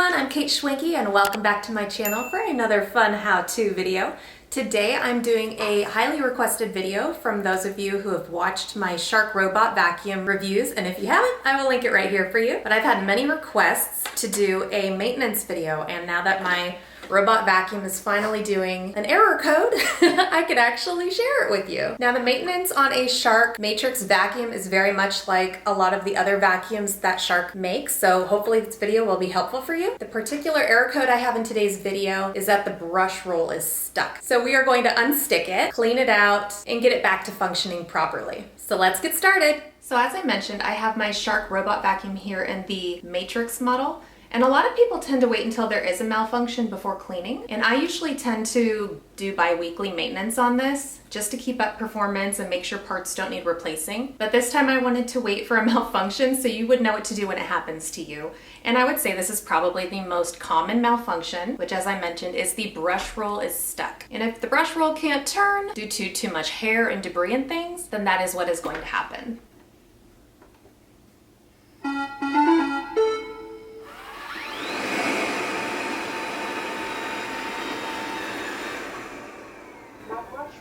everyone, I'm kateschwanke and welcome back to my channel for another fun how-to video. Today I'm doing a highly requested video from those of you who have watched my Shark robot vacuum reviews, and if you haven't, I will link it right here for you. But I've had many requests to do a maintenance video, and now that my robot vacuum is finally doing an error code, I could actually share it with you. Now, the maintenance on a Shark Matrix vacuum is very much like a lot of the other vacuums that Shark makes, so hopefully this video will be helpful for you. The particular error code I have in today's video is that the brush roll is stuck. So we are going to unstick it, clean it out, and get it back to functioning properly. So let's get started. So as I mentioned, I have my Shark robot vacuum here in the Matrix model. And a lot of people tend to wait until there is a malfunction before cleaning. And I usually tend to do bi-weekly maintenance on this just to keep up performance and make sure parts don't need replacing. But this time I wanted to wait for a malfunction so you would know what to do when it happens to you. And I would say this is probably the most common malfunction, which as I mentioned is the brush roll is stuck. And if the brush roll can't turn due to too much hair and debris and things, then that is what is going to happen.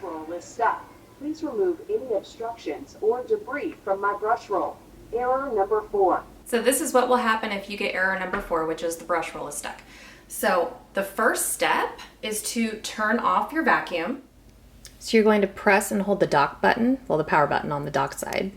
Roll is stuck. Please remove any obstructions or debris from my brush roll. Error number 4. So this is what will happen if you get error number 4, which is the brush roll is stuck. So the first step is to turn off your vacuum. So you're going to press and hold the dock button, well, the power button on the dock side.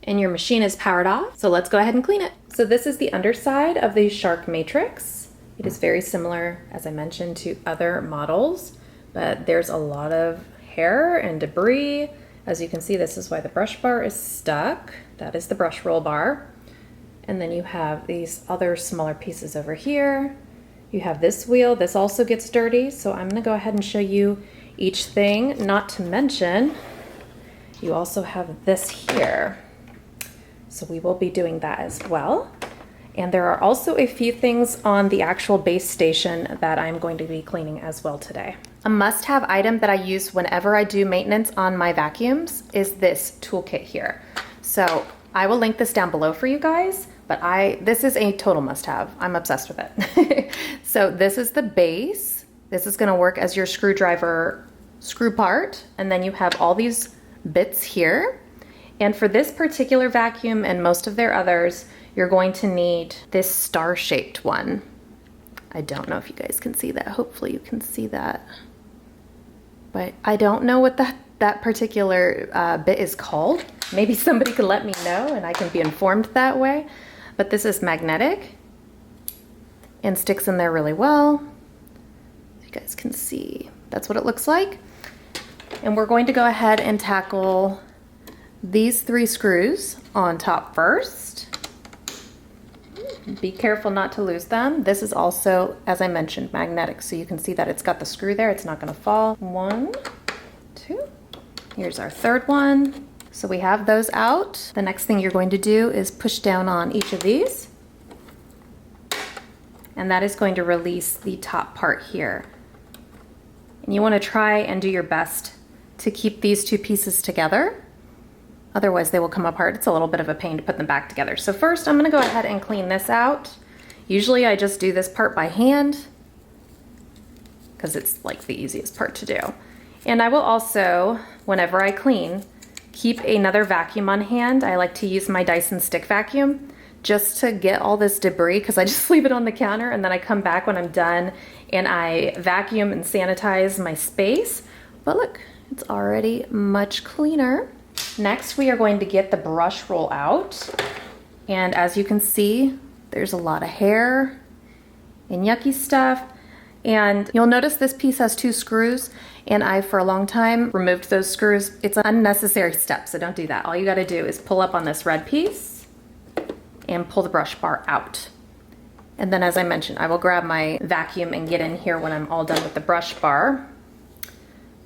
And your machine is powered off, so let's go ahead and clean it. So this is the underside of the Shark Matrix. It is very similar, as I mentioned, to other models, but there's a lot of hair and debris. As you can see, this is why the brush bar is stuck. That is the brush roll bar. And then you have these other smaller pieces over here. You have this wheel. This also gets dirty, so I'm gonna go ahead and show you each thing, not to mention, you also have this here. So we will be doing that as well. And there are also a few things on the actual base station that I'm going to be cleaning as well today. A must-have item that I use whenever I do maintenance on my vacuums is this toolkit here. So I will link this down below for you guys, but this is a total must-have. I'm obsessed with it. So this is the base. This is gonna work as your screwdriver screw part, and then you have all these bits here. And for this particular vacuum and most of their others, you're going to need this star-shaped one. I don't know if you guys can see that. Hopefully you can see that. But I don't know what that particular bit is called. Maybe somebody could let me know and I can be informed that way. But this is magnetic and sticks in there really well. You guys can see, that's what it looks like. And we're going to go ahead and tackle these 3 screws on top first. Be careful not to lose them. This is also, as I mentioned, magnetic, so you can see that it's got the screw there. It's not going to fall. 1, 2. Here's our third one. So we have those out. The next thing you're going to do is push down on each of these, and that is going to release the top part here. And you want to try and do your best to keep these 2 pieces together. Otherwise they will come apart. It's a little bit of a pain to put them back together. So first I'm gonna go ahead and clean this out. Usually I just do this part by hand because it's like the easiest part to do. And I will also, whenever I clean, keep another vacuum on hand. I like to use my Dyson stick vacuum just to get all this debris because I just leave it on the counter and then I come back when I'm done and I vacuum and sanitize my space. But look, it's already much cleaner. Next, we are going to get the brush roll out. And as you can see, there's a lot of hair and yucky stuff. And you'll notice this piece has 2 screws, and I, for a long time, removed those screws. It's an unnecessary step, so don't do that. All you gotta do is pull up on this red piece and pull the brush bar out. And then, as I mentioned, I will grab my vacuum and get in here when I'm all done with the brush bar.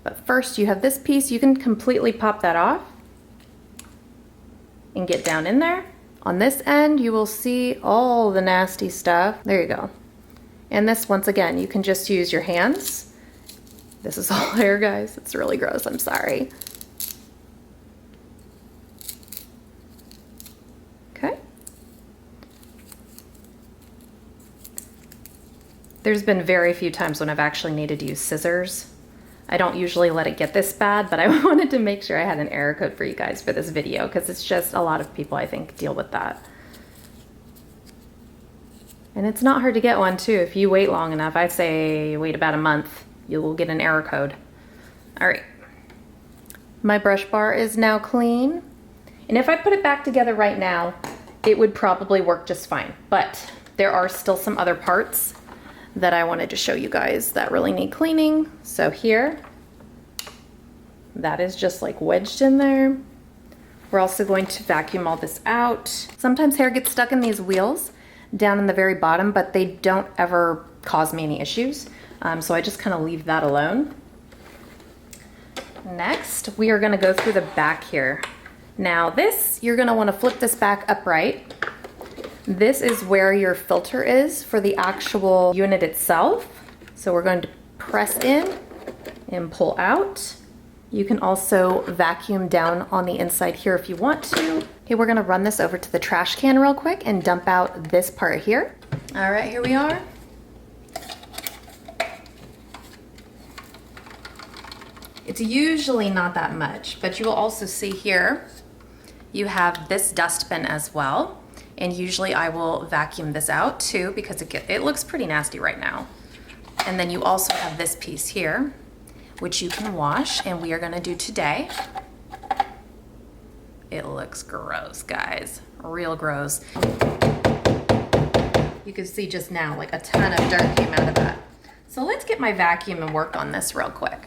But first, you have this piece. You can completely pop that off and get down in there. On this end, you will see all the nasty stuff. There you go. And this, once again, you can just use your hands. This is all hair, guys. It's really gross, I'm sorry. There's been very few times when I've actually needed to use scissors. I don't usually let it get this bad, but I wanted to make sure I had an error code for you guys for this video because it's just a lot of people, I think, deal with that. And it's not hard to get one too. If you wait long enough, I'd say wait about a month, you will get an error code. All right, my brush bar is now clean. And if I put it back together right now, it would probably work just fine. But there are still some other parts that I wanted to show you guys that really need cleaning. So here, that is just like wedged in there. We're also going to vacuum all this out. Sometimes hair gets stuck in these wheels down in the very bottom, but they don't ever cause me any issues. So I just kind of leave that alone. Next, we are gonna go through the back here. Now this, you're gonna wanna flip this back upright. This is where your filter is for the actual unit itself. So we're going to press in and pull out. You can also vacuum down on the inside here if you want to. Okay, we're gonna run this over to the trash can real quick and dump out this part here. All right, here we are. It's usually not that much, but you will also see here, you have this dustbin as well. And usually I will vacuum this out too because it looks pretty nasty right now. And then you also have this piece here, which you can wash, and we are gonna do today. It looks gross, guys, real gross. You can see just now, like a ton of dirt came out of that. So let's get my vacuum and work on this real quick.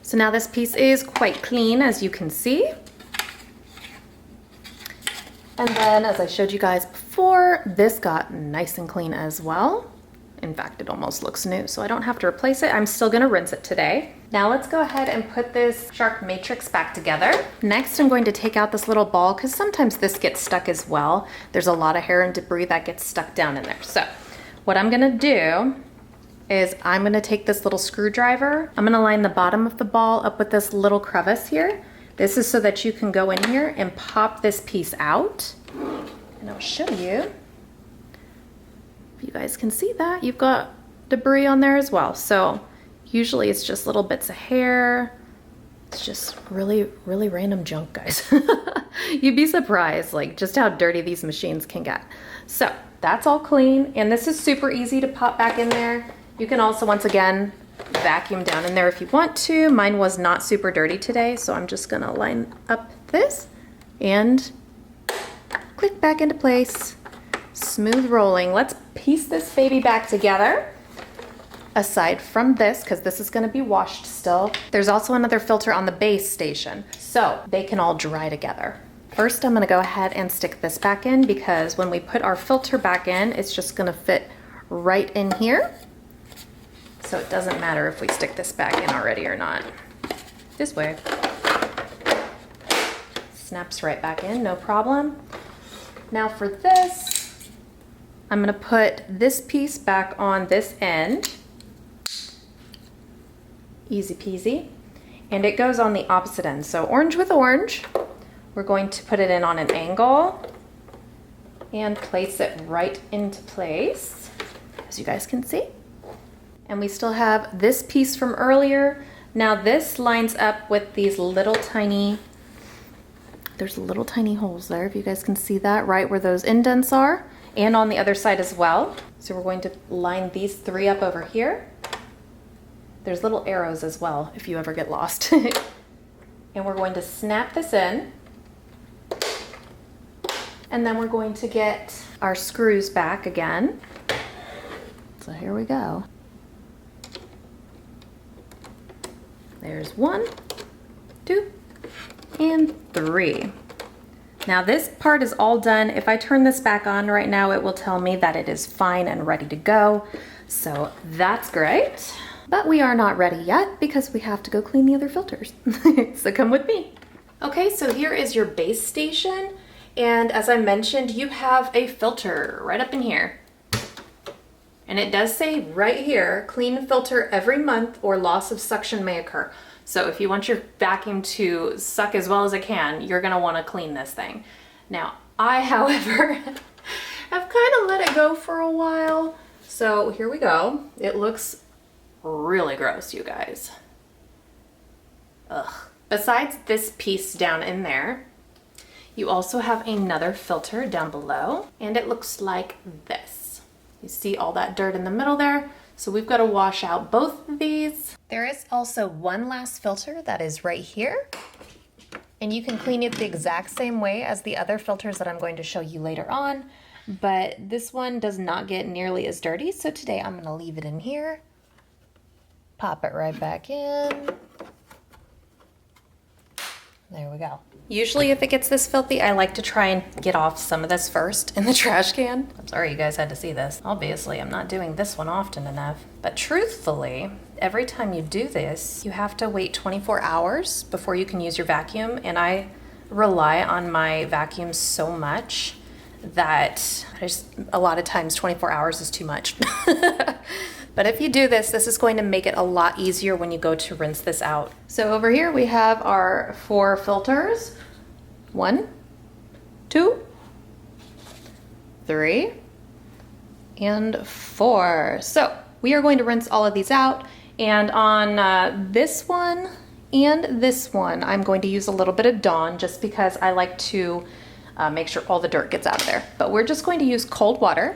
So now this piece is quite clean, as you can see. And then, as I showed you guys before, this got nice and clean as well. In fact, it almost looks new, so I don't have to replace it. I'm still gonna rinse it today. Now let's go ahead and put this shark matrix back together. Next, I'm going to take out this little ball because sometimes this gets stuck as well. There's a lot of hair and debris that gets stuck down in there. So what I'm gonna do is I'm gonna take this little screwdriver. I'm gonna line the bottom of the ball up with this little crevice here. This is so that you can go in here and pop this piece out. And I'll show you. If you guys can see that, you've got debris on there as well. So usually it's just little bits of hair. It's just really, really random junk, guys. You'd be surprised like just how dirty these machines can get. So that's all clean. And this is super easy to pop back in there. You can also, once again, vacuum down in there if you want to. Mine was not super dirty today, so I'm just gonna line up this and click back into place. Smooth rolling. Let's piece this baby back together. Aside from this, because this is gonna be washed still, there's also another filter on the base station, so they can all dry together. First, I'm gonna go ahead and stick this back in because when we put our filter back in, it's just gonna fit right in here. So it doesn't matter if we stick this back in already or not. This way. Snaps right back in, no problem. Now for this, I'm gonna put this piece back on this end. Easy peasy. And it goes on the opposite end. So orange with orange. We're going to put it in on an angle and place it right into place, as you guys can see. And we still have this piece from earlier. Now this lines up with these little tiny, there's little tiny holes there, if you guys can see that, right where those indents are, and on the other side as well. So we're going to line these three up over here. There's little arrows as well, if you ever get lost. And we're going to snap this in. And then we're going to get our screws back again. So here we go. There's 1, 2, and 3. Now this part is all done. If I turn this back on right now, it will tell me that it is fine and ready to go. So that's great. But we are not ready yet because we have to go clean the other filters. So come with me. Okay, so here is your base station. And as I mentioned, you have a filter right up in here. And it does say right here, clean filter every month or loss of suction may occur. So if you want your vacuum to suck as well as it can, you're gonna wanna clean this thing. Now, I, however, have kind of let it go for a while. So here we go. It looks really gross, you guys. Ugh. Besides this piece down in there, you also have another filter down below, and it looks like this. You see all that dirt in the middle there? So we've got to wash out both of these. There is also one last filter that is right here. And you can clean it the exact same way as the other filters that I'm going to show you later on. But this one does not get nearly as dirty. So today I'm going to leave it in here. Pop it right back in. There we go. Usually if it gets this filthy, I like to try and get off some of this first in the trash can. I'm sorry you guys had to see this. Obviously, I'm not doing this one often enough. But truthfully, every time you do this, you have to wait 24 hours before you can use your vacuum. And I rely on my vacuum so much that a lot of times 24 hours is too much. But if you do this, this is going to make it a lot easier when you go to rinse this out. So over here we have our 4 filters. 1, 2, 3, and 4. So we are going to rinse all of these out. And on this one and this one, I'm going to use a little bit of Dawn just because I like to make sure all the dirt gets out of there. But we're just going to use cold water.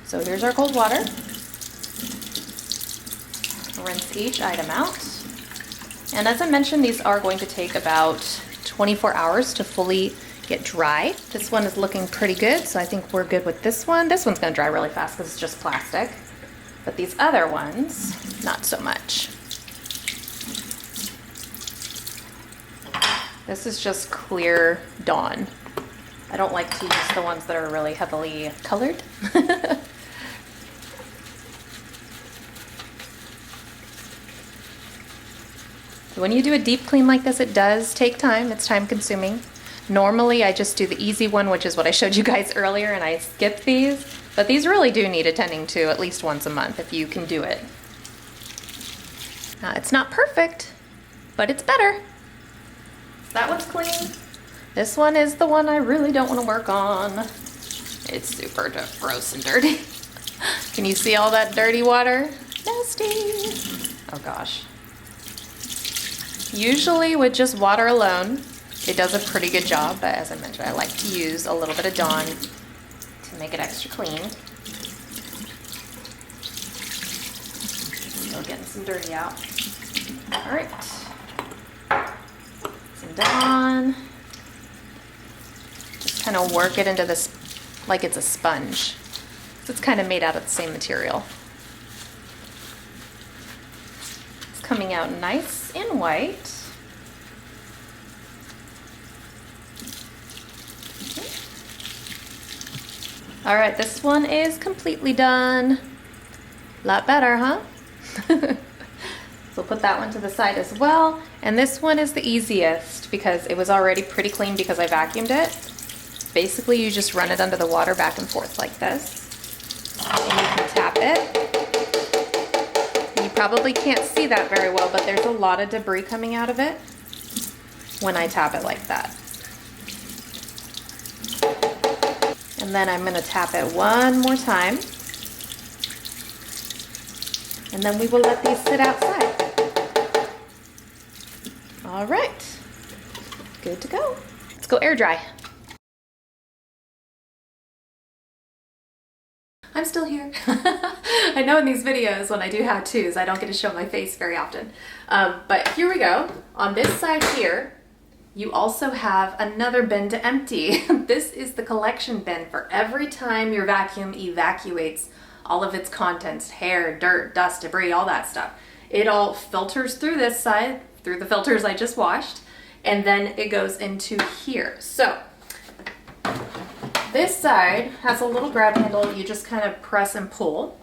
So here's our cold water. Rinse each item out. And as I mentioned, these are going to take about 24 hours to fully get dry. This one is looking pretty good, so I think we're good with this one. This one's gonna dry really fast because it's just plastic. But these other ones, not so much. This is just clear Dawn. I don't like to use the ones that are really heavily colored. When you do a deep clean like this, it does take time. It's time consuming. Normally, I just do the easy one, which is what I showed you guys earlier, and I skip these. But these really do need attending to at least once a month if you can do it. It's not perfect, but it's better. That one's clean. This one is the one I really don't want to work on. It's super gross and dirty. Can you see all that dirty water? Nasty. Oh gosh. Usually with just water alone, it does a pretty good job, but as I mentioned, I like to use a little bit of Dawn to make it extra clean. Still getting some dirty out. All right. Some Dawn. Just kind of work it into this like it's a sponge. So it's kind of made out of the same material. Coming out nice and white. Okay. All right, this one is completely done. A lot better, huh? So put that one to the side as well. And this one is the easiest because it was already pretty clean because I vacuumed it. Basically, you just run it under the water back and forth like this. And you can tap it. Probably can't see that very well, but there's a lot of debris coming out of it when I tap it like that. And then I'm going to tap it one more time. And then we will let these sit outside. All right, good to go. Let's go air dry. I'm still here. I know in these videos when I do how-tos, I don't get to show my face very often. But here we go. On this side here, you also have another bin to empty. This is the collection bin for every time your vacuum evacuates all of its contents, hair, dirt, dust, debris, all that stuff. It all filters through this side, through the filters I just washed, and then it goes into here. So this side has a little grab handle. You just kind of press and pull,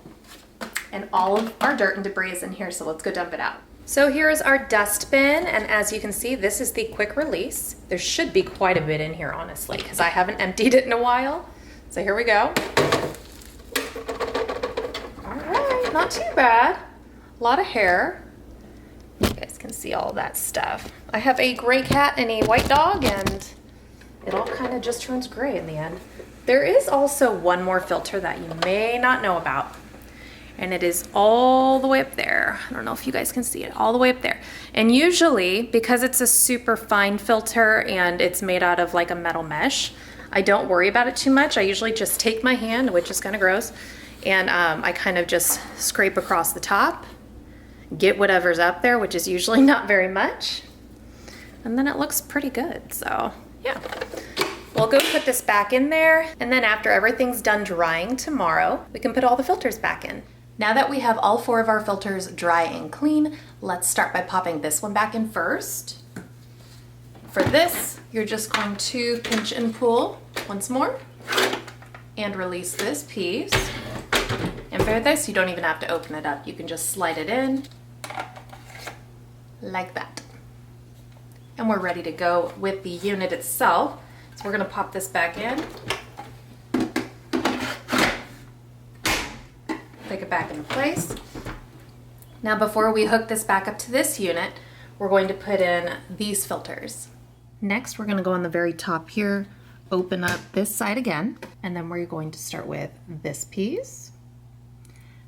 and all of our dirt and debris is in here, so let's go dump it out. So here is our dustbin, and as you can see, this is the quick release. There should be quite a bit in here, honestly, because I haven't emptied it in a while. So here we go. All right, not too bad. A lot of hair. You guys can see all that stuff. I have a gray cat and a white dog, and it all kind of just turns gray in the end. There is also one more filter that you may not know about, and it is all the way up there. I don't know if you guys can see it, all the way up there. And usually, because it's a super fine filter and it's made out of like a metal mesh, I don't worry about it too much. I usually just take my hand, which is kind of gross, and I kind of just scrape across the top, get whatever's up there, which is usually not very much, and then it looks pretty good. So yeah, we'll go put this back in there, and then after everything's done drying tomorrow, we can put all the filters back in. Now that we have all 4 of our filters dry and clean, let's start by popping this one back in first. For this, you're just going to pinch and pull once more and release this piece. And for this, you don't even have to open it up. You can just slide it in like that. And we're ready to go with the unit itself. So we're gonna pop this back in. Click it back into place. Now before we hook this back up to this unit, we're going to put in these filters. Next, we're gonna go on the very top here, open up this side again, and then we're going to start with this piece.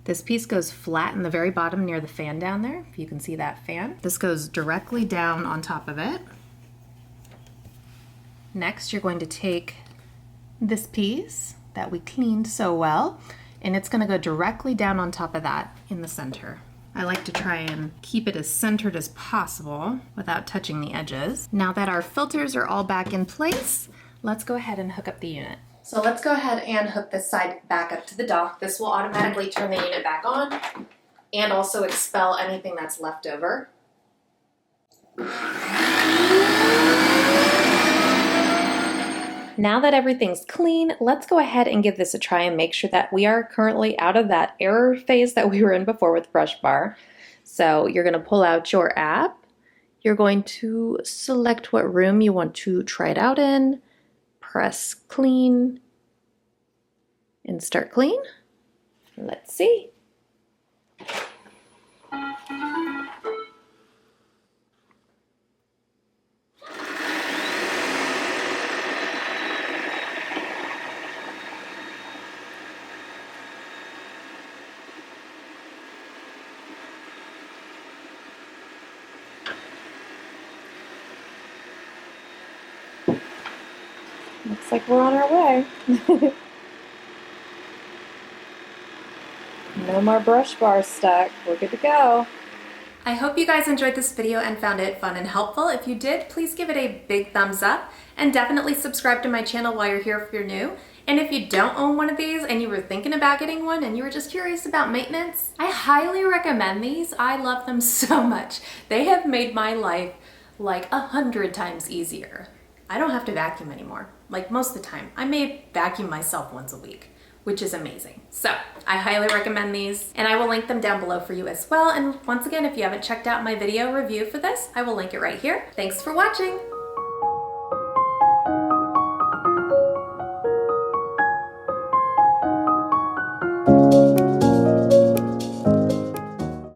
This piece goes flat in the very bottom near the fan down there, if you can see that fan. This goes directly down on top of it. Next, you're going to take this piece that we cleaned so well, and it's gonna go directly down on top of that in the center. I like to try and keep it as centered as possible without touching the edges. Now that our filters are all back in place, let's go ahead and hook up the unit. So let's go ahead and hook this side back up to the dock. This will automatically turn the unit back on and also expel anything that's left over. Now that everything's clean, let's go ahead and give this a try and make sure that we are currently out of that error phase that we were in before with Brush Bar. So you're going to pull out your app. You're going to select what room you want to try it out in, press clean, and start clean. Let's see. Looks like we're on our way. No more brush bars stuck. We're good to go. I hope you guys enjoyed this video and found it fun and helpful. If you did, please give it a big thumbs up and definitely subscribe to my channel while you're here if you're new. And if you don't own one of these and you were thinking about getting one and you were just curious about maintenance, I highly recommend these. I love them so much. They have made my life like 100 times easier. I don't have to vacuum anymore. Like most of the time. I may vacuum myself once a week, which is amazing. So I highly recommend these, and I will link them down below for you as well. And once again, if you haven't checked out my video review for this, I will link it right here. Thanks for watching.